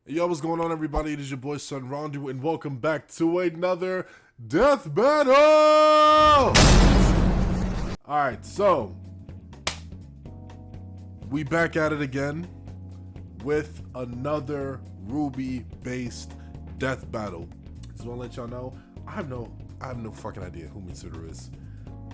Yo, what's going on, everybody? It is your boy Son Rondu, and welcome back to another Death Battle! Alright, so we back at it again with another RWBY-based Death Battle. Just wanna let y'all know, I have no fucking idea who Mitsuru is.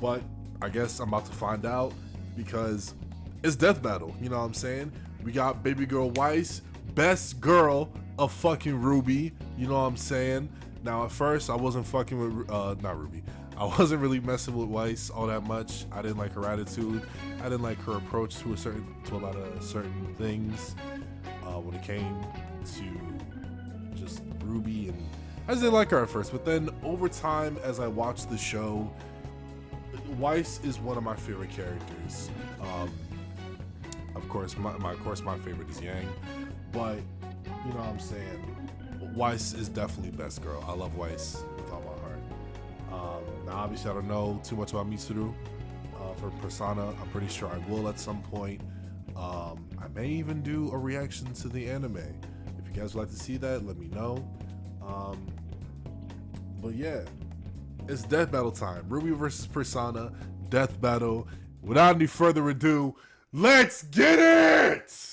But I guess I'm about to find out because it's Death Battle, you know what I'm saying? We got baby girl Weiss, best girl of fucking RWBY, you know what I'm saying? Now at first I wasn't fucking with not RWBY. I wasn't really messing with Weiss all that much. I didn't like her attitude. I didn't like her approach to a lot of certain things when it came to just RWBY, and I just didn't like her at first. But then over time, as I watched the show, Weiss is one of my favorite characters. Of course, my favorite is Yang, but you know what I'm saying, Weiss is definitely best girl. I love Weiss with all my heart. Now obviously I don't know too much about Mitsuru for Persona. I'm pretty sure I will at some point. I may even do a reaction to the anime. If you guys would like to see that, let me know. But yeah, it's Death Battle time. RWBY versus Persona, Death Battle. Without any further ado, let's get it!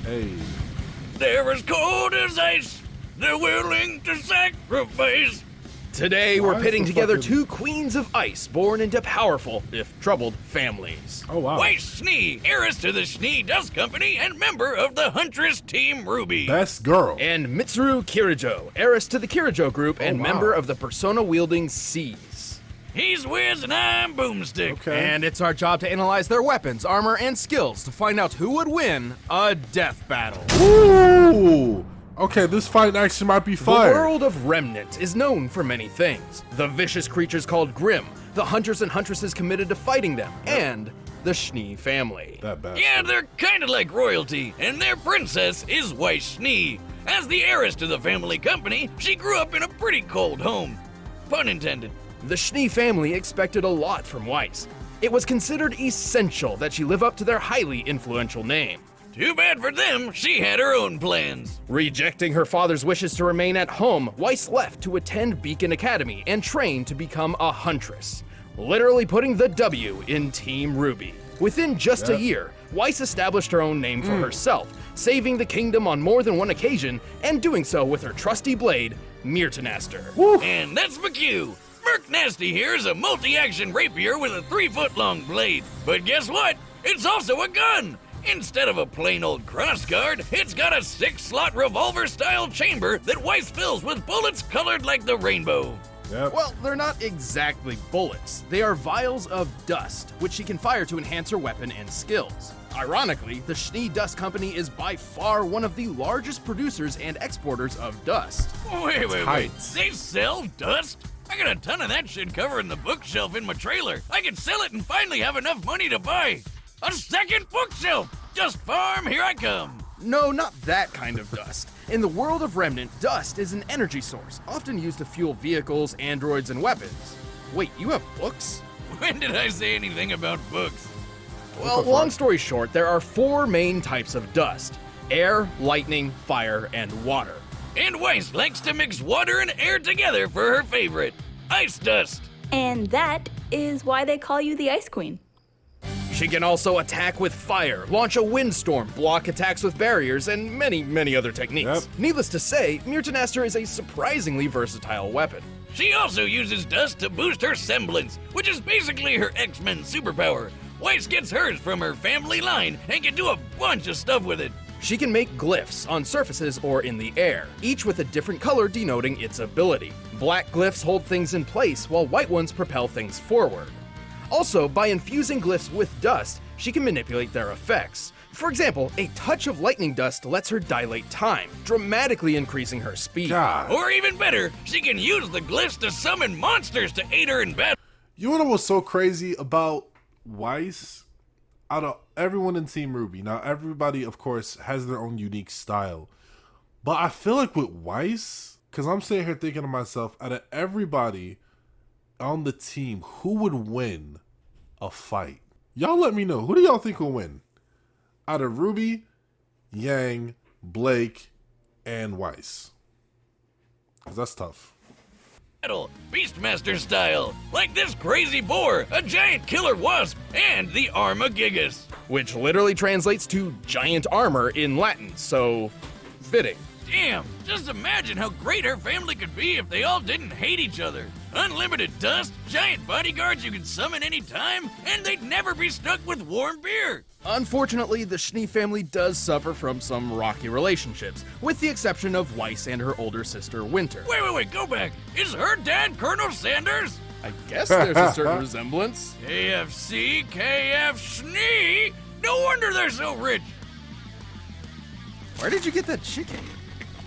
Hey. They're as cold as ice. They're willing to sacrifice. Today, we're pitting together two queens of ice born into powerful, if troubled, families. Oh, wow. Weiss Schnee, heiress to the Schnee Dust Company and member of the Huntress Team RWBY. Best girl. And Mitsuru Kirijo, heiress to the Kirijo Group and member of the Persona-wielding C's. He's Wiz and I'm Boomstick. Okay. And it's our job to analyze their weapons, armor, and skills to find out who would win a death battle. Ooh! Okay, this fight actually might be fire. The world of Remnant is known for many things. The vicious creatures called Grimm, the hunters and huntresses committed to fighting them, and the Schnee family. That bastard. Yeah, they're kind of like royalty, and their princess is Weiss Schnee. As the heiress to the family company, she grew up in a pretty cold home. Pun intended. The Schnee family expected a lot from Weiss. It was considered essential that she live up to their highly influential name. Too bad for them, she had her own plans. Rejecting her father's wishes to remain at home, Weiss left to attend Beacon Academy and train to become a huntress, literally putting the W in Team RWBY. Within just a year, Weiss established her own name for herself, saving the kingdom on more than one occasion, and doing so with her trusty blade, Myrtanaster. And that's McHugh. Merc Nasty here is a multi-action rapier with a 3-foot-long blade. But guess what? It's also a gun! Instead of a plain old crossguard, it's got a 6-slot revolver-style chamber that Weiss fills with bullets colored like the rainbow. Yep. Well, they're not exactly bullets. They are vials of dust, which she can fire to enhance her weapon and skills. Ironically, the Schnee Dust Company is by far one of the largest producers and exporters of dust. Wait. Tight. They sell dust? I got a ton of that shit covered in the bookshelf in my trailer. I can sell it and finally have enough money to buy a second bookshelf. Just farm, here I come. No, not that kind of dust. In the world of Remnant, dust is an energy source, often used to fuel vehicles, androids, and weapons. Wait, you have books? When did I say anything about books? Well, long story short, there are 4 main types of dust: air, lightning, fire, and water. And Weiss likes to mix water and air together for her favorite, ice dust. And that is why they call you the Ice Queen. She can also attack with fire, launch a windstorm, block attacks with barriers, and many, many other techniques. Yep. Needless to say, Myrtanaster is a surprisingly versatile weapon. She also uses dust to boost her semblance, which is basically her X-Men superpower. Weiss gets hers from her family line and can do a bunch of stuff with it. She can make glyphs on surfaces or in the air, each with a different color denoting its ability. Black glyphs hold things in place, while white ones propel things forward. Also, by infusing glyphs with dust, she can manipulate their effects. For example, a touch of lightning dust lets her dilate time, dramatically increasing her speed. God. Or even better, she can use the glyphs to summon monsters to aid her in battle. You know what's so crazy about Weiss? out of everyone in Team RWBY, now everybody, of course, has their own unique style. But I feel like with Weiss, because I'm sitting here thinking to myself, out of everybody on the team, who would win a fight? Y'all let me know. Who do y'all think will win? Out of RWBY, Yang, Blake, and Weiss. Because that's tough. Beastmaster style, like this crazy boar, a giant killer wasp, and the Armagigas. Which literally translates to giant armor in Latin, so fitting. Damn, just imagine how great her family could be if they all didn't hate each other. Unlimited dust, giant bodyguards you could summon anytime, and they'd never be stuck with warm beer. Unfortunately, the Schnee family does suffer from some rocky relationships, with the exception of Weiss and her older sister, Winter. Wait, go back. Is her dad Colonel Sanders? I guess there's a certain resemblance. KFC, KF Schnee? No wonder they're so rich. Where did you get that chicken?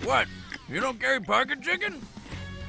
What? You don't carry pocket chicken?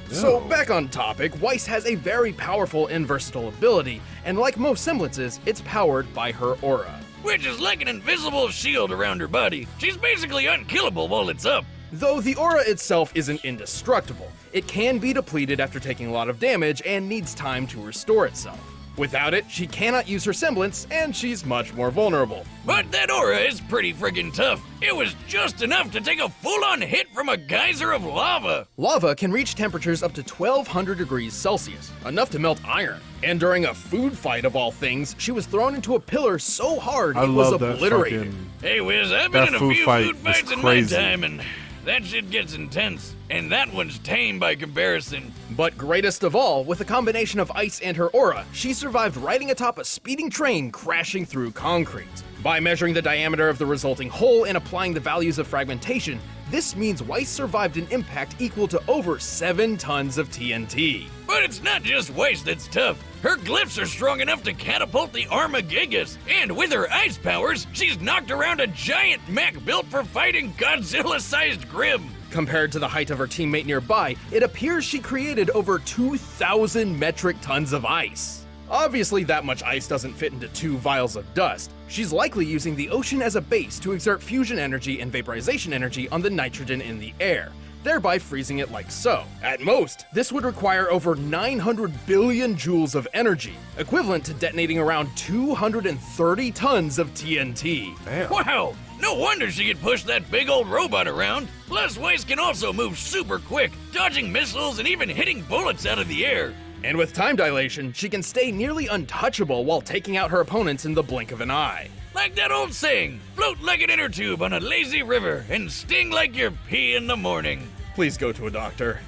So, back on topic, Weiss has a very powerful and versatile ability, and like most semblances, it's powered by her aura. Which is like an invisible shield around her body. She's basically unkillable while it's up. Though the aura itself isn't indestructible, it can be depleted after taking a lot of damage and needs time to restore itself. Without it, she cannot use her semblance, and she's much more vulnerable. But that aura is pretty friggin' tough. It was just enough to take a full-on hit from a geyser of lava. Lava can reach temperatures up to 1200 degrees Celsius, enough to melt iron. And during a food fight of all things, she was thrown into a pillar so hard it was obliterated. Hey Wiz, I've been in a few food fights in my crazy. time, and that shit gets intense. And that one's tame by comparison. But greatest of all, with a combination of ice and her aura, she survived riding atop a speeding train crashing through concrete. By measuring the diameter of the resulting hole and applying the values of fragmentation, this means Weiss survived an impact equal to over 7 tons of TNT. But it's not just Weiss that's tough. Her glyphs are strong enough to catapult the Armagigas. And with her ice powers, she's knocked around a giant mech built for fighting Godzilla-sized Grim. Compared to the height of her teammate nearby, it appears she created over 2,000 metric tons of ice. Obviously, that much ice doesn't fit into 2 vials of dust. She's likely using the ocean as a base to exert fusion energy and vaporization energy on the nitrogen in the air, thereby freezing it like so. At most, this would require over 900 billion joules of energy, equivalent to detonating around 230 tons of TNT. Damn. Wow! No wonder she could push that big old robot around. Plus, Weiss can also move super quick, dodging missiles and even hitting bullets out of the air. And with time dilation, she can stay nearly untouchable while taking out her opponents in the blink of an eye. Like that old saying, float like an inner tube on a lazy river and sting like your pee in the morning. Please go to a doctor.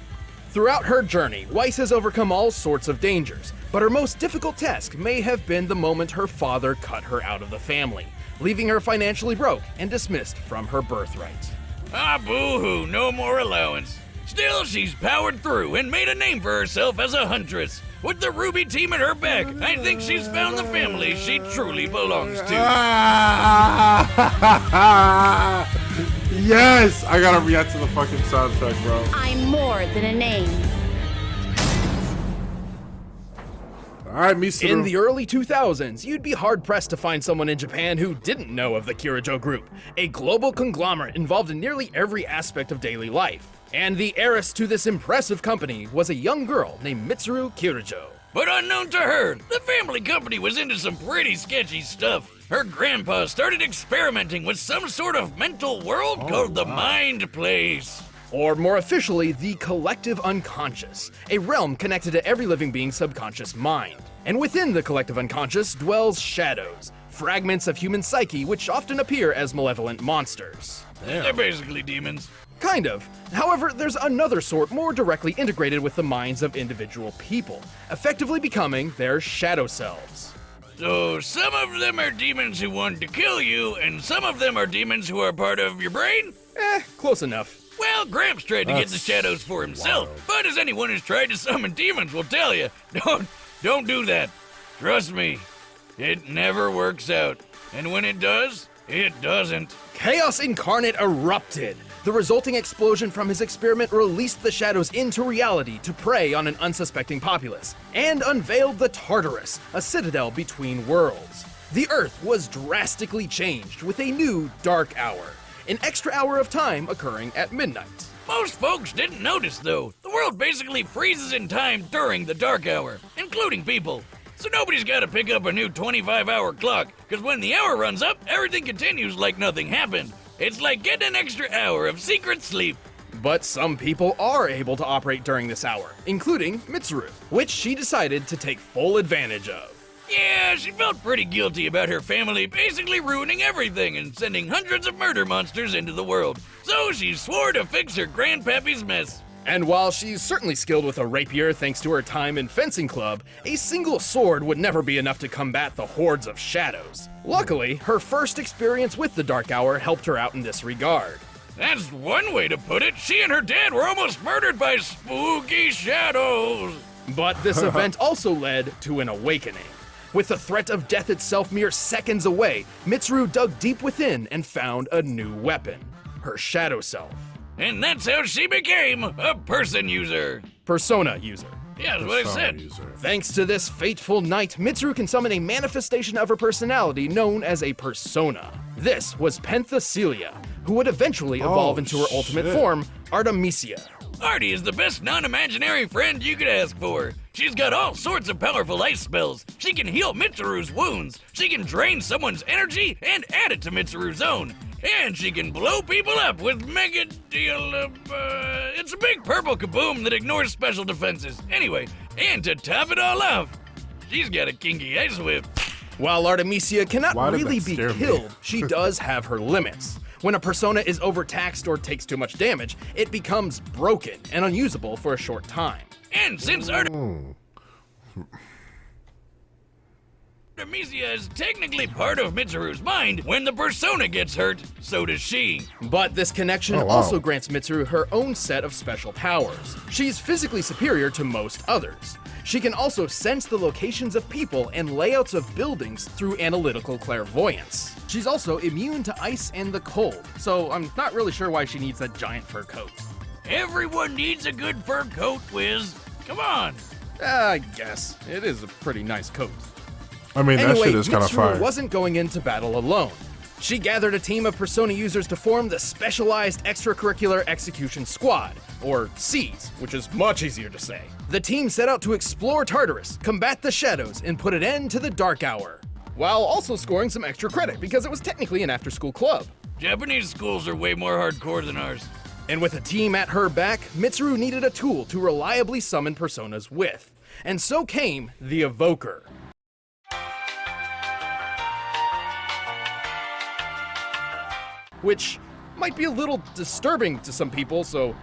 Throughout her journey, Weiss has overcome all sorts of dangers, but her most difficult task may have been the moment her father cut her out of the family, leaving her financially broke and dismissed from her birthright. Ah, boo-hoo, no more allowance. Still, she's powered through and made a name for herself as a huntress. With the RWBY team at her back, I think she's found the family she truly belongs to. Yes! I gotta react to the fucking soundtrack, bro. I'm more than a name. Alright, Mitsuru. In the early 2000s, you'd be hard-pressed to find someone in Japan who didn't know of the Kirijo Group, a global conglomerate involved in nearly every aspect of daily life. And the heiress to this impressive company was a young girl named Mitsuru Kirijo. But unknown to her, the family company was into some pretty sketchy stuff. Her grandpa started experimenting with some sort of mental world called the Mind Place. Or more officially, the collective unconscious, a realm connected to every living being's subconscious mind. And within the collective unconscious dwells shadows, fragments of human psyche which often appear as malevolent monsters. They're basically demons. Kind of. However, there's another sort more directly integrated with the minds of individual people, effectively becoming their shadow selves. So some of them are demons who want to kill you, and some of them are demons who are part of your brain? Close enough. Well, Gramps tried to get the shadows for himself, but as anyone who's tried to summon demons will tell you, don't do that. Trust me, it never works out. And when it does, it doesn't. Chaos Incarnate erupted. The resulting explosion from his experiment released the shadows into reality to prey on an unsuspecting populace, and unveiled the Tartarus, a citadel between worlds. The Earth was drastically changed with a new dark hour, an extra hour of time occurring at midnight. Most folks didn't notice, though. The world basically freezes in time during the dark hour, including people. So nobody's got to pick up a new 25-hour clock, because when the hour runs up, everything continues like nothing happened. It's like getting an extra hour of secret sleep. But some people are able to operate during this hour, including Mitsuru, which she decided to take full advantage of. Yeah, she felt pretty guilty about her family basically ruining everything and sending hundreds of murder monsters into the world. So she swore to fix her grandpappy's mess. And while she's certainly skilled with a rapier thanks to her time in fencing club, a single sword would never be enough to combat the hordes of shadows. Luckily, her first experience with the Dark Hour helped her out in this regard. That's one way to put it. She and her dad were almost murdered by spooky shadows. But this event also led to an awakening. With the threat of death itself mere seconds away, Mitsuru dug deep within and found a new weapon, her shadow self. And that's how she became a person user. Persona user. Yeah, that's what I said. User. Thanks to this fateful night, Mitsuru can summon a manifestation of her personality known as a persona. This was Penthesilea, who would eventually evolve into her ultimate shit. form, Artemisia. Artie is the best non-imaginary friend you could ask for. She's got all sorts of powerful ice spells. She can heal Mitsuru's wounds. She can drain someone's energy and add it to Mitsuru's own. And she can blow people up with mega deal. It's a big purple kaboom that ignores special defenses. Anyway, and to top it all off, she's got a kinky ice whip. While Artemisia cannot Why did really that be scare me? killed, she does have her limits. When a persona is overtaxed or takes too much damage, it becomes broken and unusable for a short time. And since Artemisia is technically part of Mitsuru's mind, when the persona gets hurt, so does she. But this connection Oh, wow. also grants Mitsuru her own set of special powers. She's physically superior to most others. She can also sense the locations of people and layouts of buildings through analytical clairvoyance. She's also immune to ice and the cold, so I'm not really sure why she needs that giant fur coat. Everyone needs a good fur coat, Wiz. Come on. I guess. It is a pretty nice coat. I mean, that Anyway, shit is kind of Mitsuru fire. wasn't going into battle alone. She gathered a team of Persona users to form the Specialized Extracurricular Execution Squad, or SEAS, which is much easier to say. The team set out to explore Tartarus, combat the shadows, and put an end to the Dark Hour, while also scoring some extra credit because it was technically an after-school club. Japanese schools are way more hardcore than ours. And with a team at her back, Mitsuru needed a tool to reliably summon personas with. And so came the Evoker. Which might be a little disturbing to some people, so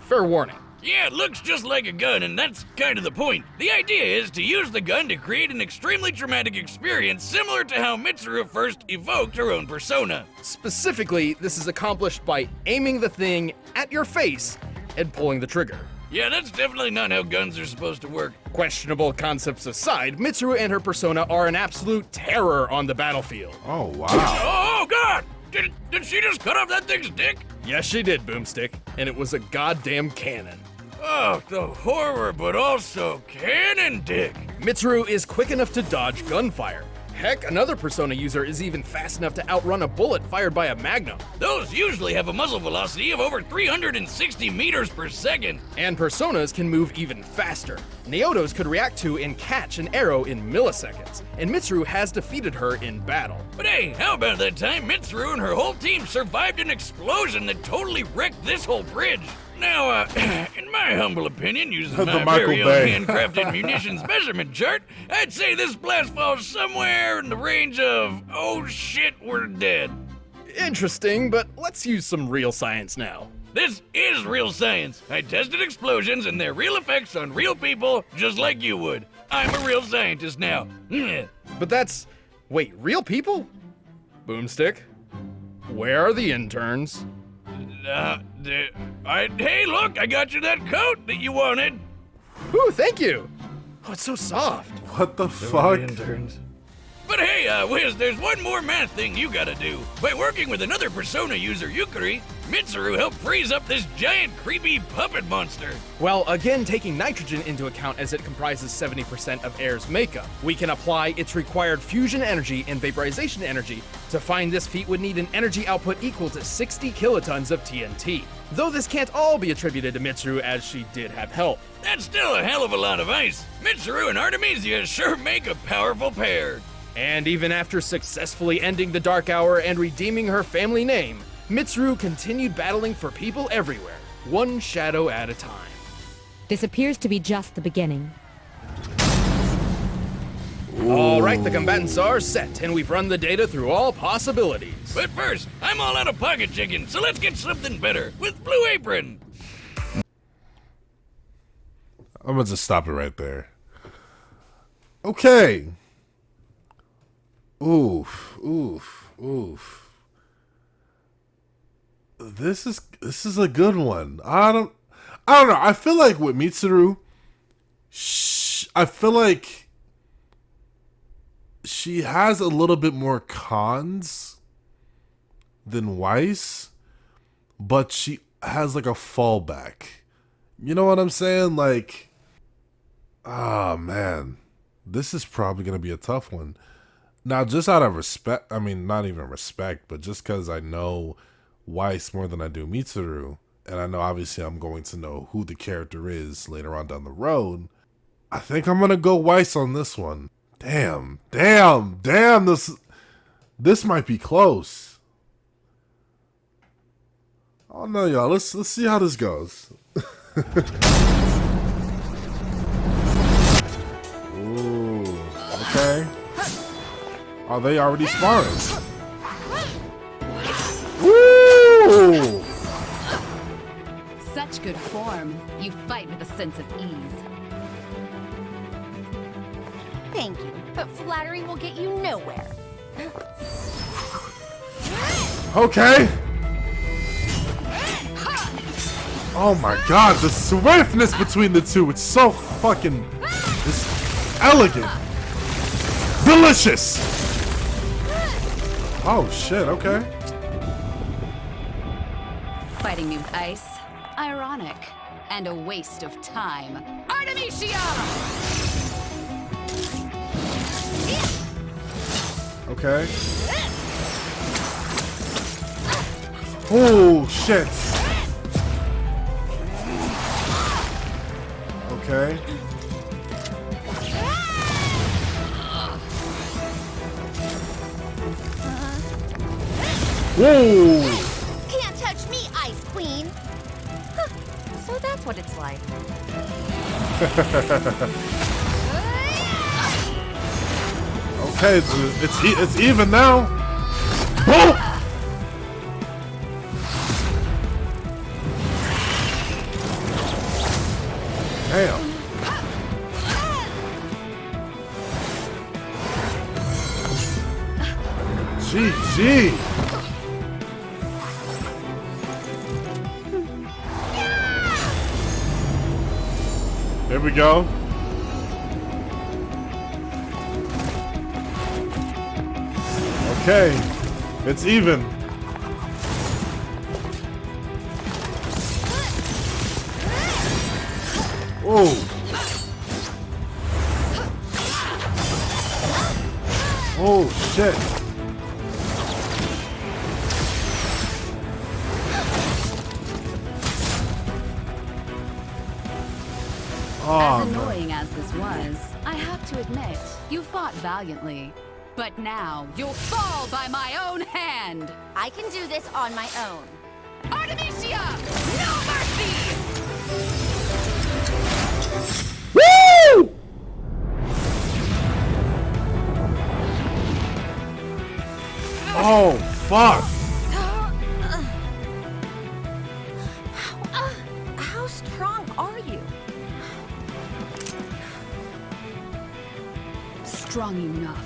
fair warning. Yeah, it looks just like a gun, and that's kind of the point. The idea is to use the gun to create an extremely traumatic experience similar to how Mitsuru first evoked her own persona. Specifically, this is accomplished by aiming the thing at your face and pulling the trigger. Yeah, that's definitely not how guns are supposed to work. Questionable concepts aside, Mitsuru and her persona are an absolute terror on the battlefield. Oh, wow. Oh, God! Did she just cut off that thing's dick? Yes, she did, Boomstick, and it was a goddamn cannon. Oh, the horror, but also cannon dick. Mitsuru is quick enough to dodge gunfire. Heck, another Persona user is even fast enough to outrun a bullet fired by a Magnum. Those usually have a muzzle velocity of over 360 meters per second. And Personas can move even faster. Naotos could react to and catch an arrow in milliseconds, and Mitsuru has defeated her in battle. But hey, how about that time Mitsuru and her whole team survived an explosion that totally wrecked this whole bridge? Now, in my humble opinion, using The my Michael very own Bay. handcrafted munitions measurement chart, I'd say this blast falls somewhere in the range of, oh shit, we're dead. Interesting, but let's use some real science now. This is real science. I tested explosions and their real effects on real people, just like you would. I'm a real scientist now. But that's... wait, real people? Boomstick? Where are the interns? Hey, look, I got you that coat that you wanted. Ooh, thank you! Oh, it's so soft. What the fuck? Interns. But hey, Wiz, there's one more math thing you gotta do. By working with another Persona user, Yukari, Mitsuru helped freeze up this giant, creepy puppet monster. Well, again, taking nitrogen into account as it comprises 70% of air's makeup, we can apply its required fusion energy and vaporization energy. To find this feat would need an energy output equal to 60 kilotons of TNT. Though this can't all be attributed to Mitsuru, as she did have help. That's still a hell of a lot of ice. Mitsuru and Artemisia sure make a powerful pair. And even after successfully ending the Dark Hour and redeeming her family name, Mitsuru continued battling for people everywhere, one shadow at a time. This appears to be just the beginning. All right, the combatants are set, and we've run the data through all possibilities. But first, I'm all out of pocket chicken, so let's get something better with Blue Apron. I'm gonna just stop it right there. Okay. Oof, oof, oof. This is a good one. I don't know. I feel like with Mitsuru, I feel like she has a little bit more cons than Weiss, but she has like a fallback. You know what I'm saying? Like, ah, man, this is probably gonna be a tough one. Now, just out of respect, I mean, not even respect, but just because I know Weiss more than I do Mitsuru, and I know obviously I'm going to know who the character is later on down the road, I think I'm going to go Weiss on this one. Damn, this might be close. I don't know, y'all. Let's see how this goes. Ooh, okay. Are they already sparring? Woo! Such good form. You fight with a sense of ease. Thank you, but flattery will get you nowhere. Okay. Oh my god, the swiftness between the two, it's so fucking... It's elegant. Delicious! Oh shit, okay. Fighting me with ice? Ironic. And a waste of time. Artemisia! Okay. Oh shit. Okay. Whoa! Can't touch me, Ice Queen! Huh. So that's what it's like. Okay, it's even now. Boom! Damn. GG. Here we go. Okay, it's even. Whoa. Oh shit. As annoying as this was, I have to admit, you fought valiantly. But now, you'll fall by my own hand! I can do this on my own. Artemisia! No mercy! Woo! Oh, fuck. How strong are you? Strong enough.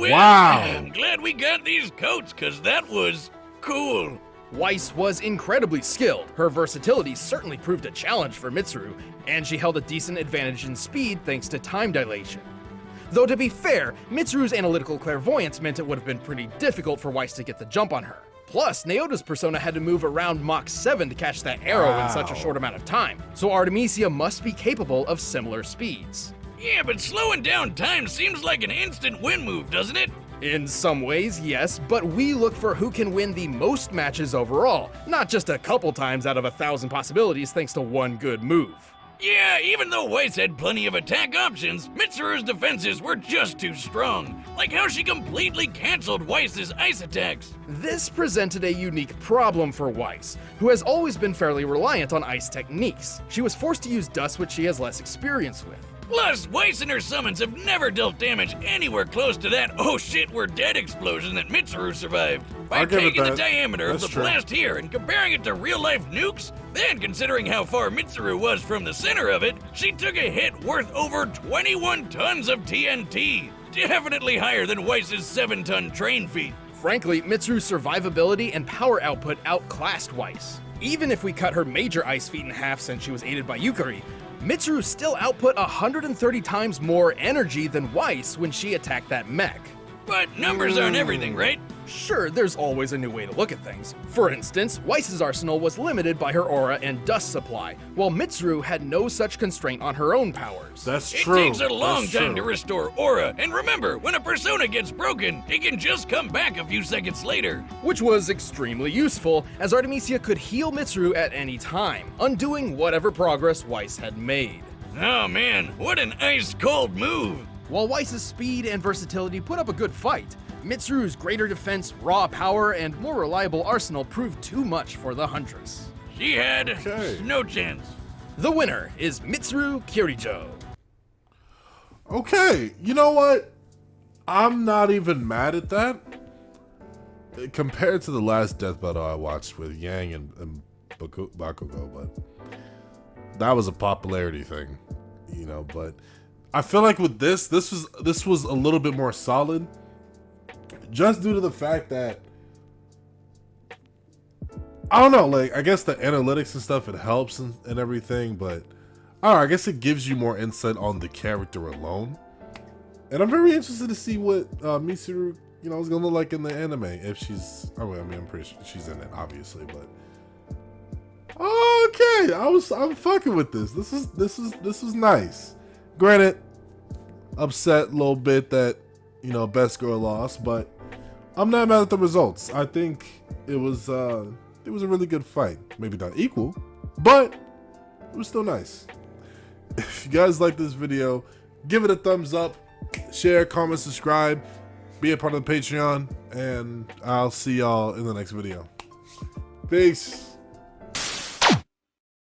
well, Wow. I'm glad we got these coats, cause that was cool. Weiss was incredibly skilled. Her versatility certainly proved a challenge for Mitsuru, and she held a decent advantage in speed thanks to time dilation. Though to be fair, Mitsuru's analytical clairvoyance meant it would have been pretty difficult for Weiss to get the jump on her. Plus, Naota's persona had to move around Mach 7 to catch that arrow in such a short amount of time, so Artemisia must be capable of similar speeds. Yeah, but slowing down time seems like an instant win move, doesn't it? In some ways, yes, but we look for who can win the most matches overall, not just a couple times out of 1,000 possibilities thanks to one good move. Yeah, even though Weiss had plenty of attack options, Mitsuru's defenses were just too strong. Like how she completely canceled Weiss's ice attacks. This presented a unique problem for Weiss, who has always been fairly reliant on ice techniques. She was forced to use dust, which she has less experience with. Plus, Weiss and her summons have never dealt damage anywhere close to that "oh shit, we're dead" explosion that Mitsuru survived. By I'll give it taking the that. diameter of That's the true. blast here and comparing it to real-life nukes, then considering how far Mitsuru was from the center of it, she took a hit worth over 21 tons of TNT. Definitely higher than Weiss's 7-ton train feat. Frankly, Mitsuru's survivability and power output outclassed Weiss. Even if we cut her major ice feat in half since she was aided by Yukari, Mitsuru still output 130 times more energy than Weiss when she attacked that mech. But numbers aren't everything, right? Sure, there's always a new way to look at things. For instance, Weiss's arsenal was limited by her aura and dust supply, while Mitsuru had no such constraint on her own powers. That's It true. takes a long That's time true. to restore aura, and remember, when a persona gets broken, it can just come back a few seconds later. Which was extremely useful, as Artemisia could heal Mitsuru at any time, undoing whatever progress Weiss had made. Oh man, what an ice-cold move! While Weiss's speed and versatility put up a good fight, Mitsuru's greater defense, raw power, and more reliable arsenal proved too much for the Huntress. She had Okay. no chance. The winner is Mitsuru Kirijo. Okay, you know what? I'm not even mad at that. Compared to the last death battle I watched with Yang and Bakugo, but that was a popularity thing, you know. But I feel like with this was a little bit more solid, just due to the fact that I don't know, like I guess the analytics and stuff, it helps and everything, but I guess it gives you more insight on the character alone. And I'm very interested to see what Mitsuru, you know, is gonna look like in the anime if she's. I mean, I'm pretty sure she's in it, obviously, but okay, I'm fucking with this. This is nice. Granted, upset a little bit that, you know, best girl lost, but I'm not mad at the results. I think it was a really good fight. Maybe not equal, but it was still nice. If you guys like this video, give it a thumbs up, share, comment, subscribe, be a part of the Patreon, and I'll see y'all in the next video. Peace.